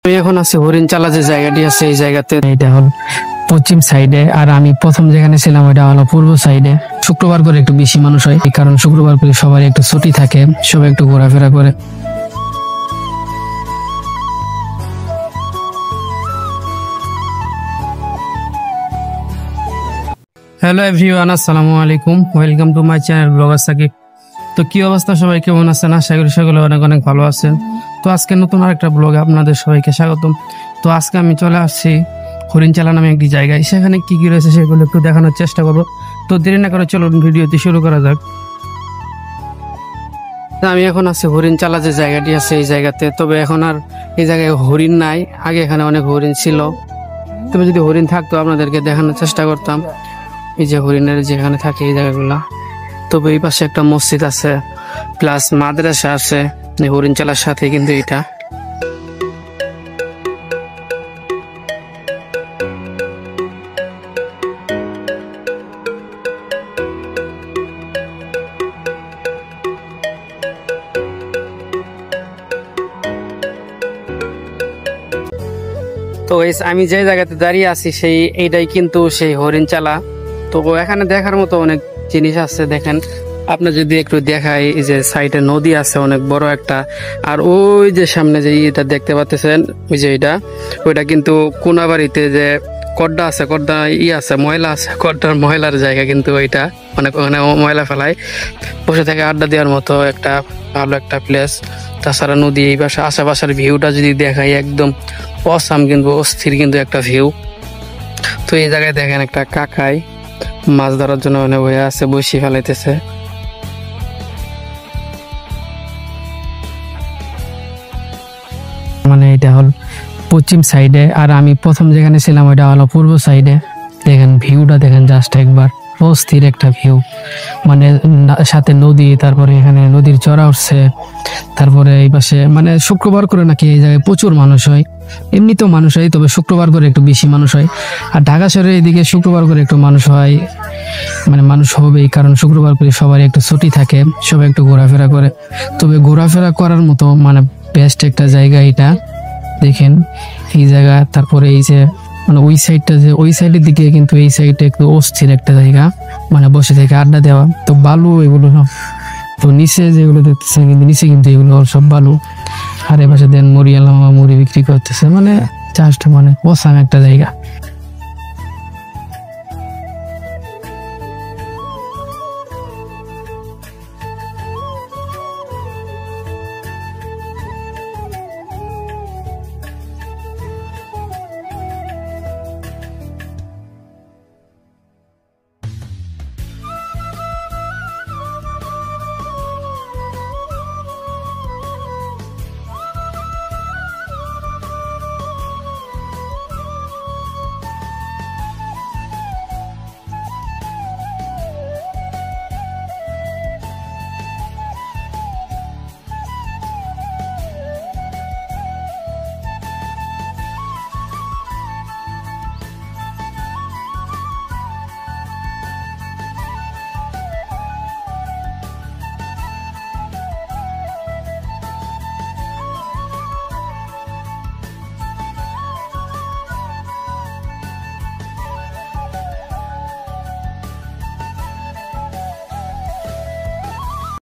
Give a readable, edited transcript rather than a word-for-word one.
আমি এখন আছি হরিণচালা যে জায়গাটি আছে এই জায়গাতে। এটা হল পশ্চিম সাইডে, আর আমি প্রথম যেখানে ছিলাম ওটা হলো পূর্ব সাইডে। শুক্রবার করে একটু বেশি মানুষ হয়, কারণ শুক্রবার করে সবার একটু ছুটি থাকে, সবাই একটু ঘোরাফেরা করে। হ্যালো এভরিওয়ান, আসসালামু আলাইকুম, welcome to my channel blogger Sakib. তো কি অবস্থা, সবাই কেমন আছেন? আশা করি সকলে অনেক অনেক ভালো আছেন। তো আজকে নতুন আরেকটা ব্লগে আপনাদের সবাইকে স্বাগতম। তো আজকে আমি চলে আসছি হরিণচালা নামে একটি জায়গায়। সেখানে কি কি রয়েছে সেগুলো একটু দেখানোর চেষ্টা করবো। তো দেরি না করে চলুন ভিডিওটি শুরু করা যাক। আমি এখন আছি হরিণচালা যে জায়গাটি আছে এই জায়গাতে। তবে এখন আর এই জায়গায় হরিণ নাই, আগে এখানে অনেক হরিণ ছিল। তবে যদি হরিণ থাকতো আপনাদেরকে দেখানোর চেষ্টা করতাম। এই যে হরিণের যেখানে থাকে এই জায়গাগুলা। তবে এই পাশে একটা মসজিদ আছে, প্লাস মাদ্রাসা আছে হরিণচালার সাথে, কিন্তু এটা তো আমি যে জায়গাতে দাঁড়িয়ে আছি এইটাই কিন্তু সেই হরিণচালা। তো এখানে দেখার মতো অনেক জিনিস আছে। দেখেন, আপনি যদি একটু দেখাই, এই যে সাইডে নদী আছে অনেক বড় একটা, আর ওই যে সামনে যে এটা দেখতে পাচ্ছেন ওই যে ওইটা কিন্তু কোনাবাড়িতে যে কড্ডা আছে, কড্ডা আছে, ময়লা আছে, কড্ডার ময়লার জায়গা কিন্তু ওইটা, অনেক ওখানে ময়লা ফেলায়, বসে থেকে আড্ডা দেওয়ার মতো একটা ভালো একটা প্লেস। তাছাড়া নদী এই পাশে, আশেপাশের ভিউটা যদি দেখাই একদম অসাম, কিন্তু অস্থির কিন্তু একটা ভিউ। তো এই জায়গায় দেখেন একটা কাকাই মাছ ধরার জন্য মানে বয়ে আছে, বসি ফেলাইতেছে। মানে এটা হল পশ্চিম সাইডে, আর আমি প্রথম যেখানে ছিলাম ওটা হলো পূর্ব সাইডে। দেখেন ভিউটা দেখেন, জাস্ট একবার অস্থির একটা ভিউ। মানে সাথে নদী, তারপরে এখানে নদীর চড়া উঠছে। তারপরে এই পাশে মানে শুক্রবার করে নাকি এই জায়গায় প্রচুর মানুষ হয়। এমনিতেও মানুষ হয়, তবে শুক্রবার করে একটু বেশি মানুষ হয়। আর ঢাকা শহরের এদিকে শুক্রবার করে একটু মানুষ হয়, মানে মানুষ হবেই, কারণ শুক্রবার করে সবার একটু ছুটি থাকে, সবাই একটু ঘোরাফেরা করে। তবে ঘোরাফেরা করার মতো মানে বেস্ট একটা জায়গা এটা। দেখেন এই জায়গা। তারপরে এই যে মানে ওই সাইডটা, যে ওই সাইডের দিকে কিন্তু এই সাইডটা একটু অস্থির একটা জায়গা, মানে বসে থেকে আড্ডা দেওয়া। তো বালু এগুলো সব, তো নিচে যেগুলো দেখতেছে কিন্তু নিচে কিন্তু এগুলো সব বালু। আর এ পাশে দেন মুড়ি আলামা মুড়ি বিক্রি করতেছে, মানে জাস্ট মানে অসাম একটা জায়গা।